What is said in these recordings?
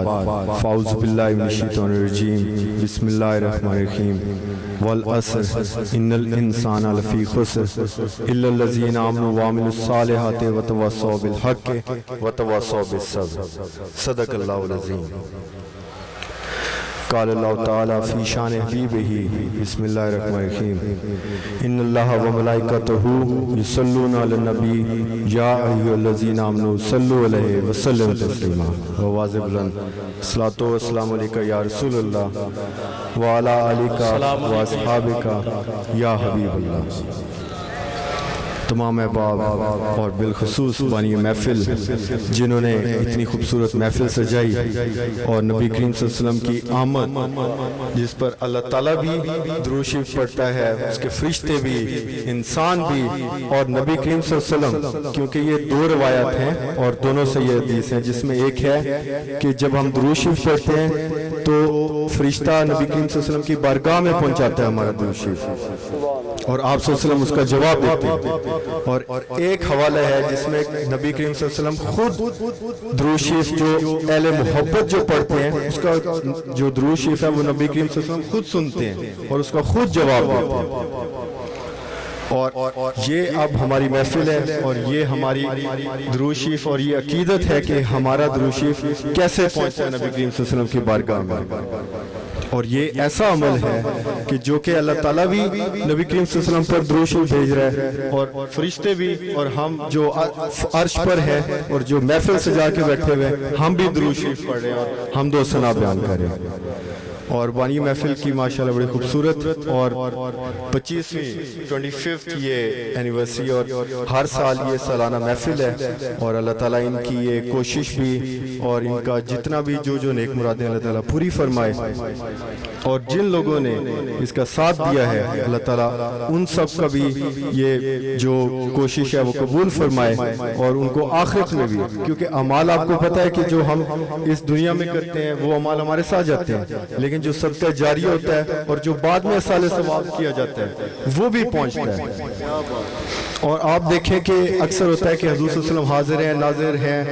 فاعوذ باللہ من الشیطان الرجیم بسم اللہ الرحمن الرحیم والعصر ان الانسان لفی خسر الا الذین آمنوا وعملوا الصالحات وتواصوا بالحق وتواصوا بالصبر صدق اللہ العظیم۔ قال اللہ تعالی فی شان حبیبہ بسم اللہ الرحمن الرحیم ان اللہ وملائکتہ یصلون علی النبی یا ایھا الذین آمنوا صلوا علیہ وسلموا تسلیما۔ آواز بلند الصلاۃ والسلام علیک یا رسول اللہ وعلی آلک واصحابک یا حبیب اللہ۔ تمام احباب اور بالخصوص بانی محفل جنہوں نے اتنی خوبصورت محفل سجائی اور نبی کریم صلی اللہ علیہ وسلم کی آمد جس پر اللہ تعالیٰ بھی درود شریف پڑھتا ہے، اس کے فرشتے بھی، انسان بھی اور نبی کریم صلی اللہ علیہ وسلم، کیونکہ یہ دو روایات ہیں اور دونوں سے یہ حدیث ہیں، جس میں ایک ہے کہ جب ہم درود شریف پڑھتے ہیں تو فرشتہ نبی کریم صلی اللہ علیہ وسلم کی بارگاہ میں پہنچاتا ہے ہمارا درود شریف اور آپ صلی اللہ علیہ وسلم اس کا جواب دیتے ہیں۔ اور ایک حوالہ ہے جس میں نبی کریم صلی اللہ علیہ وسلم خود درود شریف جو اہل محبت جو پڑھتے ہیں اس کا جو درود شریف ہے وہ نبی کریم صلی اللہ علیہ وسلم خود سنتے ہیں اور اس کا خود جواب دیتے ہیں۔ اور یہ اب ہماری محفل ہے اور یہ ہماری درود شریف اور یہ عقیدت ہے کہ ہمارا درود شریف کیسے پہنچتا ہے نبی کریم صلی اللہ علیہ وسلم کی بارگاہ میں۔ اور یہ ایسا عمل ہے کہ جو کہ اللہ تعالیٰ بھی نبی کریم صلی اللہ علیہ وسلم پر درود شریف بھیج رہا ہے اور فرشتے بھی، اور ہم جو عرش پر ہے اور جو محفل سجا کے بیٹھے ہوئے ہم بھی درود شریف پڑھ رہے ہیں اور حمد و ثنا بیان کر رہے ہیں۔ اور بانی محفل کی ماشاءاللہ بڑی خوبصورت اور 25ویں یہ اینیورسری اور ہر سال یہ سالانہ محفل ہے اور اللہ تعالیٰ ان کی یہ کوشش بھی اور ان کا جتنا بھی جو نیک مرادیں اللہ تعالیٰ پوری فرمائے، اور جن لوگوں نے اس کا ساتھ دیا ہے اللہ تعالیٰ ان سب کا بھی یہ جو کوشش ہے وہ قبول فرمائے اور ان کو آخرت میں بھی، کیونکہ اعمال آپ کو پتہ ہے کہ جو ہم اس دنیا میں کرتے ہیں وہ اعمال ہمارے ساتھ جاتے ہیں، لیکن جو صدقہ جاری ہوتا ہے اور جو بعد میں صالح ثواب کیا جاتا ہے وہ بھی پہنچتا ہے۔ اور آپ دیکھیں کہ اکثر ہوتا ہے کہ حضور صلی اللہ علیہ وسلم حاضر ہیں، ناظر ہیں،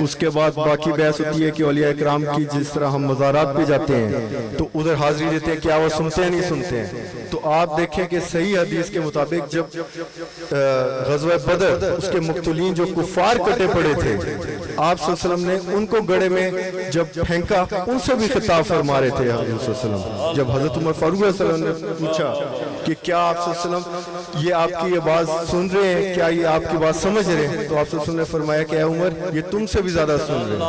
اس کے بعد باقی بحث ہوتی ہے کہ اولیاء اکرام کی جس طرح ہم مزارات پہ جاتے ہیں تو ادھر حاضری دیتے ہیں، کیا وہ سنتے ہیں نہیں سنتے ہیں؟ تو آپ دیکھیں کہ صحیح حدیث کے مطابق جب غزوہ بدر اس کے مقتولین جو کفار کٹے پڑے تھے آپ صلی اللہ علیہ وسلم نے ان کو گڑے میں جب پھینکا ان سے بھی خطاب فرما رہے تھے حضور صلی اللہ علیہ وسلم۔ جب حضرت عمر فاروق صلی اللہ علیہ وسلم نے پوچھا کہ کیا آپ صلی اللہ علیہ وسلم یہ آپ کی یہ بات سن رہے ہیں، کیا یہ آپ کی بات سمجھ رہے ہیں؟ تو آپ صلی اللہ علیہ وسلم نے فرمایا کہ اے عمر یہ تم سے بھی زیادہ سن رہے ہیں،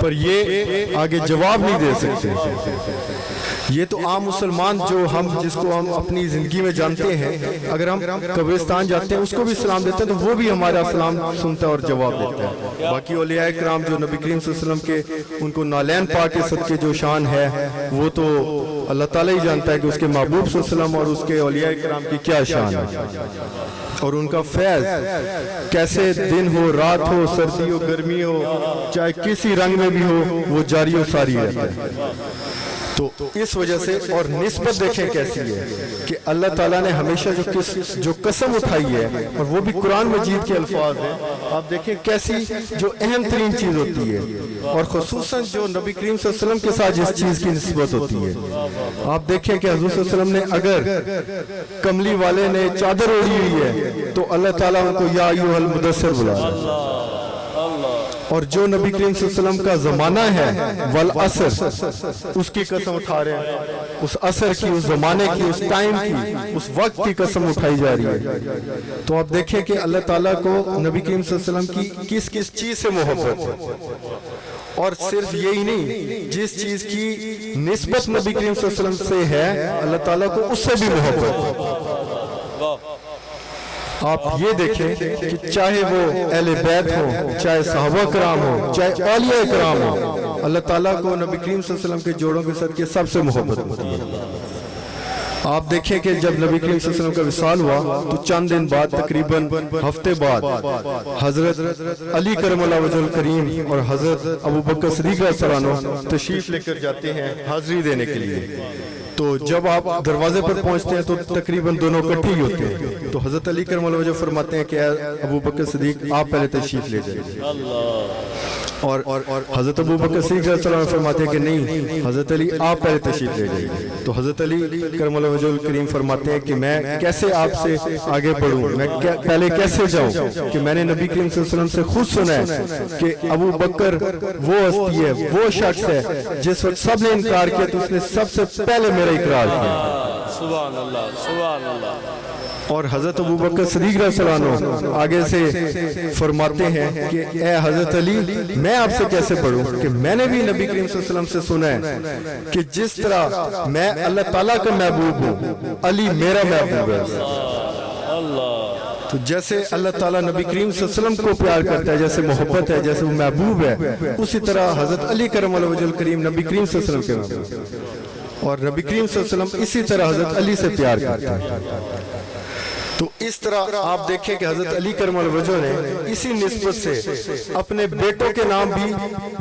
پر یہ آگے جواب نہیں دے سکتے۔ یہ تو عام مسلمان جو جس کو ہم اپنی زندگی میں جانتے ہیں، اگر ہم قبرستان جاتے ہیں اس کو بھی سلام دیتے ہیں تو وہ بھی ہمارا سلام سنتا ہے اور جواب دیتا ہے۔ باقی اولیاء اکرام جو نبی کریم صلی اللہ علیہ وسلم کے ان کو نالین پاک کے صدقے جو شان ہے وہ تو اللہ تعالیٰ ہی جانتا ہے کہ اس کے محبوب صلی اللہ علیہ وسلم اور اس کے اولیاء اکرام کی کیا شان ہے اور ان کا فیض کیسے دن ہو رات ہو سردی ہو گرمی ہو چاہے کسی رنگ میں بھی ہو وہ جاری و ساری رہتا ہے۔ تو اس وجہ سے اور نسبت دیکھیں کیسی ہے کہ اللہ تعالیٰ نے ہمیشہ جو قسم اٹھائی ہے اور وہ بھی قرآن مجید کے الفاظ ہیں، آپ دیکھیں کیسی جو اہم ترین چیز ہوتی ہے اور خصوصاً جو نبی کریم صلی اللہ علیہ وسلم کے ساتھ جس چیز کی نسبت ہوتی ہے۔ آپ دیکھیں کہ حضور صلی اللہ علیہ وسلم نے اگر کملی والے نے چادر اوڑھی ہوئی ہے تو اللہ تعالیٰ ان کو یا ایھا المدثر بلایا، اور جو نبی کریم صلی اللہ علیہ وسلم کا زمانہ ہے والعصر اس کی قسم اٹھا رہے ہیں، اس عصر کی، اس زمانے کی، اس ٹائم کی، اس وقت کی قسم اٹھائی جا رہی ہے۔ تو آپ دیکھیں کہ اللہ تعالیٰ کو نبی کریم صلی اللہ علیہ وسلم کی کس چیز سے محبت ہے، اور صرف یہی نہیں جس چیز کی نسبت نبی کریم صلی اللہ علیہ وسلم سے ہے اللہ تعالیٰ کو اس سے بھی محبت ہے۔ آپ یہ دیکھیں کہ چاہے وہ اہل بیت ہو، چاہے صحابہ کرام ہو، چاہے اولیاء کرام ہو، اللہ تعالیٰ کو نبی کریم صلی اللہ علیہ وسلم کے جوڑوں کے صدقے سب سے محبت ہوتی ہے۔ آپ دیکھیں کہ جب نبی کریم صلی اللہ علیہ وسلم کا وصال ہوا تو چند دن بعد تقریباً ہفتے بعد حضرت علی کرم اللہ وجہ الکریم اور حضرت ابو بکر صدیق رضی اللہ عنہ تشریف لے کر جاتے ہیں حاضری دینے کے لیے۔ تو جب آپ دروازے پر پہنچتے ہیں تو تقریباً دونوں اکٹھے ہی ہوتے ہیں، تو حضرت علی کرم اللہ وجہ فرماتے ہیں کہ اے ابو بکر صدیق آپ پہلے تشریف لے جائیں۔ اور حضرت ابو بکر صدیق رضی اللہ عنہ فرماتے ہیں کہ نہیں حضرت علی آپ پہلے تشریف لے جائیے. تو حضرت علی کرم اللہ وجہہ الکریم فرماتے ہیں کہ میں کیسے آپ سے آگے بڑھوں, میں پہلے کیسے جاؤں, کہ میں نے نبی کریم صلی اللہ علیہ وسلم سے خود سنا ہے کہ ابو بکر وہ ہستی ہے, وہ شخص ہے جس وقت سب نے انکار کیا تو اس نے سب سے پہلے میرا اقرار کیا. سبحان اللہ, سبحان اللہ. اور حضرت ابو بکر صدیق رضی اللہ عنہ آگے سے فرماتے ہیں کہ اے حضرت علی میں آپ سے کیسے پڑھوں, کہ میں نے بھی نبی کریم صلی اللہ علیہ وسلم سے سنا ہے کہ جس طرح میں اللہ تعالیٰ کا محبوب ہوں علی میرا محبوب ہے. تو جیسے اللہ تعالیٰ نبی کریم صلی اللہ علیہ وسلم کو پیار کرتا ہے, جیسے محبت ہے, جیسے وہ محبوب ہے, اسی طرح حضرت علی کرم اللہ وجہہ الکریم نبی کریم صلی اللہ علیہ وسلم کے محبوب ہے, اور نبی کریم صلی اللہ علیہ وسلم اسی طرح حضرت علی سے پیار کرتا ہے. تو اس طرح آپ دیکھیں کہ حضرت علی کرم اللہ وجہہ نے اسی نسبت سے اپنے بیٹوں کے نام بھی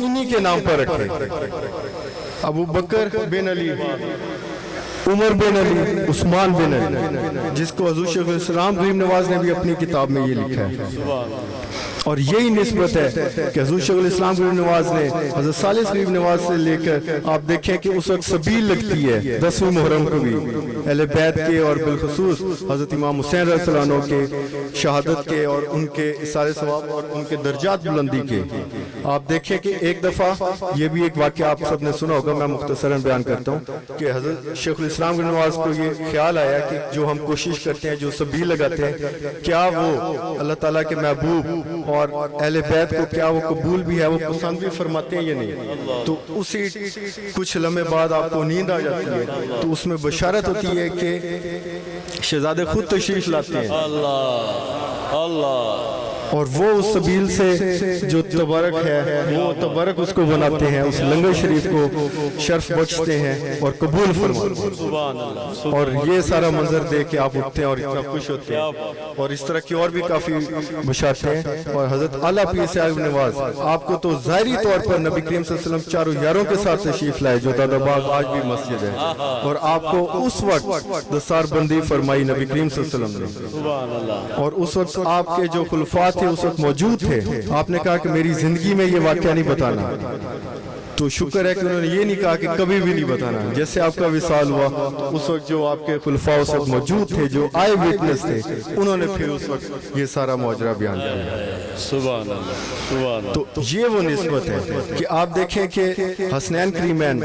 انہی کے نام پر رکھے. ابو بکر بن علی, عمر بن علی, عثمان بن علی, جس کو حضور شیخ الاسلام غریب نواز نے بھی اپنی کتاب میں یہ لکھا ہے. اور یہی نسبت ہے کہ حضور شیخ الاسلام غریب نواز نے حضرت ثالث غریب نواز سے لے کر آپ دیکھیں کہ اس وقت سبیل لگتی ہے 10ویں محرم کو بھی اہل بیت کے, اور بالخصوص حضرت امام حسین رضی اللہ عنہ کے شہادت کے اور ان کے اثار ثواب اور ان کے درجات بلندی کے. آپ دیکھیں کہ ایک دفعہ یہ بھی ایک واقعہ آپ سب نے سنا ہوگا, میں مختصراً بیان کرتا ہوں کہ حضرت شیخ الاسلام غریب نواز کو یہ خیال آیا کہ جو ہم کوشش کرتے ہیں, جو سبیل لگاتے ہیں, کیا وہ اللہ تعالیٰ کے محبوب اور اہل بیت کو کیا وہ قبول بھی ہے, وہ پسند بھی فرماتے ہیں یا نہیں. تو اسی کچھ لمحے بعد آپ کو نیند آ جاتی ہے, تو اس میں بشارت ہوتی ہے کہ شہزادے خود تشریف لاتے ہیں, اور وہ اس سبیل سے جو تبرک ہے وہ تبرک اس کو بناتے ہیں, اس لنگر شریف کو شرف بخشتے ہیں اور قبول فرماتے ہیں. اور یہ سارا منظر دیکھ کے آپ اٹھتے ہیں اور اتنا خوش ہوتے ہیں. اور اس طرح کی اور بھی کافی بشارتیں ہیں. اور حضرت اعلیٰ پیر صاحب نواز آپ کو تو ظاہری طور پر نبی کریم صلی اللہ علیہ وسلم چاروں یاروں کے ساتھ تشریف لائے, جو دادا باغ آج بھی مسجد ہے, اور آپ کو اس وقت دستار بندی فرمائی نبی کریم صلی اللہ علیہ وسلم نے, اور اس وقت آپ کے جو خلفاء تھے اس وقت موجود تھے. آپ نے کہا کہ میری زندگی میں یہ واقعہ نہیں بتانا, تو شکر ہے کہ انہوں نے یہ نہیں کہا کہ کبھی بھی نہیں بتانا. جیسے آپ کا وصال ہوا اس وقت جو آپ کے خلفاء اس وقت موجود تھے, جو آئے وٹنس تھے, انہوں نے پھر اس وقت یہ سارا ماجرا بیان کیا. سبحان اللہ, سبحان اللہ. تو یہ وہ نسبت ہے کہ آپ دیکھیں کہ حسنین کریمین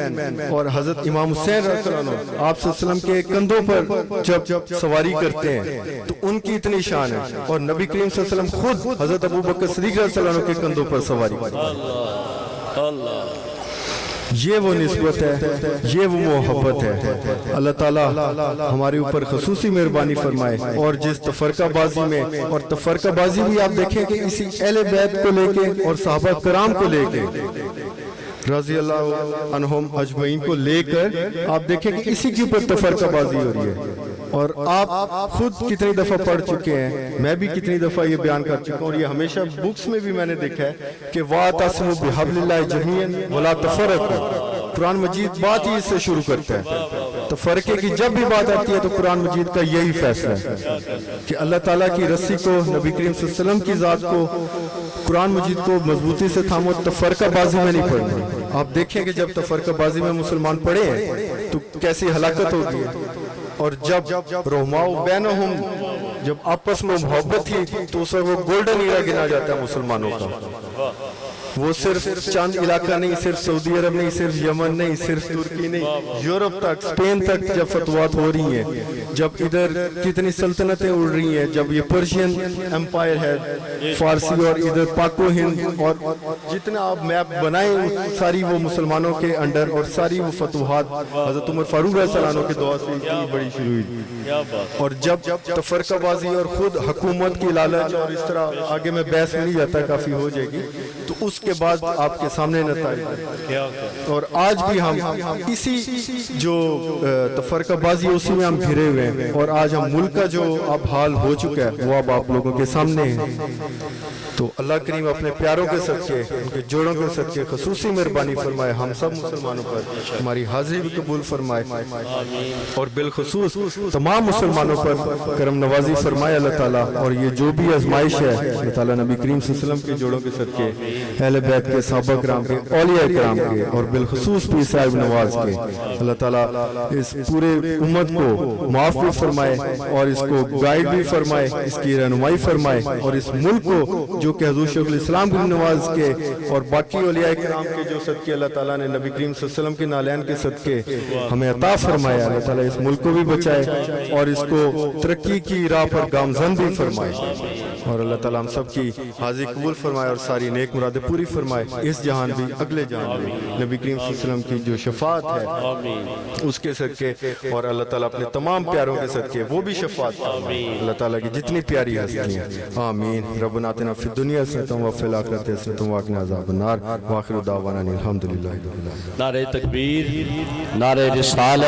اور حضرت امام حسین رضی اللہ عنہ آپ صلی اللہ علیہ وسلم کے کندھوں پر جب سواری کرتے ہیں تو ان کی اتنی شان ہے, اور نبی کریم صلی اللہ علیہ وسلم خود حضرت ابو بکر صدیق رضی اللہ عنہ کے کندھوں پر سواری کرتے ہیں. یہ وہ نسبت ہے, یہ وہ محبت ہے. اللہ تعالیٰ ہمارے اوپر خصوصی مہربانی فرمائے. اور جس تفرقہ بازی میں, اور تفرقہ بازی بھی آپ دیکھیں کہ اسی اہل بیت کو لے کے اور صحابہ کرام کو لے کے رضی اللہ عنہم اجمعین کو لے کر آپ دیکھیں کہ اسی کے اوپر تفرقہ بازی ہو رہی ہے. اور آپ خود کتنی دفعہ پڑھ چکے ہیں, میں بھی کتنی دفعہ یہ بیان کر چکا ہوں, اور یہ ہمیشہ بکس میں بھی میں نے دیکھا ہے کہ وَاعْتَصِمُوا بِحَبْلِ اللَّهِ جَمِيعًا وَلَا تَفَرَّقُوا. قرآن مجید بات ہی اس سے شروع کرتا ہے. تفرقے کی جب بھی بات آتی ہے تو قرآن مجید کا یہی فیصلہ ہے کہ اللہ تعالیٰ کی رسی کو, نبی کریم صلی اللہ علیہ وسلم کی ذات کو, قرآن مجید کو مضبوطی سے تھامو, تفرقہ بازی میں نہیں پڑھنا. آپ دیکھیں کہ جب تفرقہ بازی میں مسلمان پڑے ہیں تو کیسی ہلاکت ہوگی. اور جب رحماء بینہم, جب آپس میں محبت تھی تو اسے وہ گولڈن ایرا گنا جاتا ہے مسلمانوں کا. وہ صرف چند علاقہ نہیں, صرف سعودی عرب نہیں, صرف یمن نہیں, صرف ترکی نہیں, یورپ تک, اسپین تک جب فتوحات ہو رہی ہیں, جب ادھر کتنی سلطنتیں اڑ رہی ہیں, جب یہ پرشین امپائر ہے فارسی, اور ادھر پاک و ہند, اور جتنا آپ میپ بنائیں ساری وہ مسلمانوں کے انڈر, اور ساری وہ فتوحات حضرت عمر فاروق رضی اللہ عنہ کے دعا سے اتنی بڑی شروع ہوئی. اور جب تفرقہ بازی اور خود حکومت کی لالچ, اور اس طرح آگے میں بحث نہیں جاتا, کافی ہو جائے گی, تو اس کے بعد آپ کے سامنے نتائج. اور آج بھی ہم اسی جو تفرقہ بازی اسی میں ہم گھرے ہوئے ہیں, اور آج ہم ملک کا جو اب حال ہو چکا ہے وہ اب آپ لوگوں کے سامنے ہے. تو اللہ کریم اپنے پیاروں کے صدقے ان کے جوڑوں کے صدقے خصوصی مہربانی فرمائے ہم سب مسلمانوں پر، ہماری حاضری بھی قبول فرمائے اور بالخصوص تمام مسلمانوں پر کرم نوازی فرمائے اللہ تعالیٰ. اور یہ جو بھی آزمائش ہے اللہ تعالیٰ نبی کریم صلی اللہ علیہ وسلم کے جوڑوں کے صدقے، اہل بیت کے، صحابہ کرام کے، اولیاء کرام کے اور بالخصوص پیر صاحب نواز کے، اللہ تعالیٰ اس پورے امت کو معاف بھی فرمائے اور اس کو گائیڈ بھی فرمائے، اس کی رہنمائی فرمائے اور اس ملک کو جو کہ حضور شیخ الاسلام بن نواز کے اور باقی اولیاء کرام کے جو صدقے اللہ تعالیٰ نے نبی کریم صلی اللہ علیہ وسلم کے نالین کے صدقے ہمیں عطا فرمایا، اللہ تعالیٰ اس ملک کو بھی بچائے اور اس کو ترقی کی راہ پر گامزن بھی فرمائے اور اللہ تعالیٰ ہم سب کی حاضری قبول فرمائے اور ساری نیک مرادیں پوری فرمائے، اس جہان بھی اگلے جہان بھی نبی کریم صلی اللہ علیہ وسلم کی جو شفاعت ہے اس کے صدقے اور اللہ تعالیٰ اپنے تمام پیاروں کے صدقے وہ بھی شفاعت فرمائے، اللہ تعالیٰ کی جتنی پیاری ہستی ہیں. آمین. ربنا آتنا فی الدنیا حسنۃ وفی الآخرۃ حسنۃ وقنا عذاب النار. وآخر دعوانا الحمدللہ. نعرہ تکبیر، نعرہ رسالت.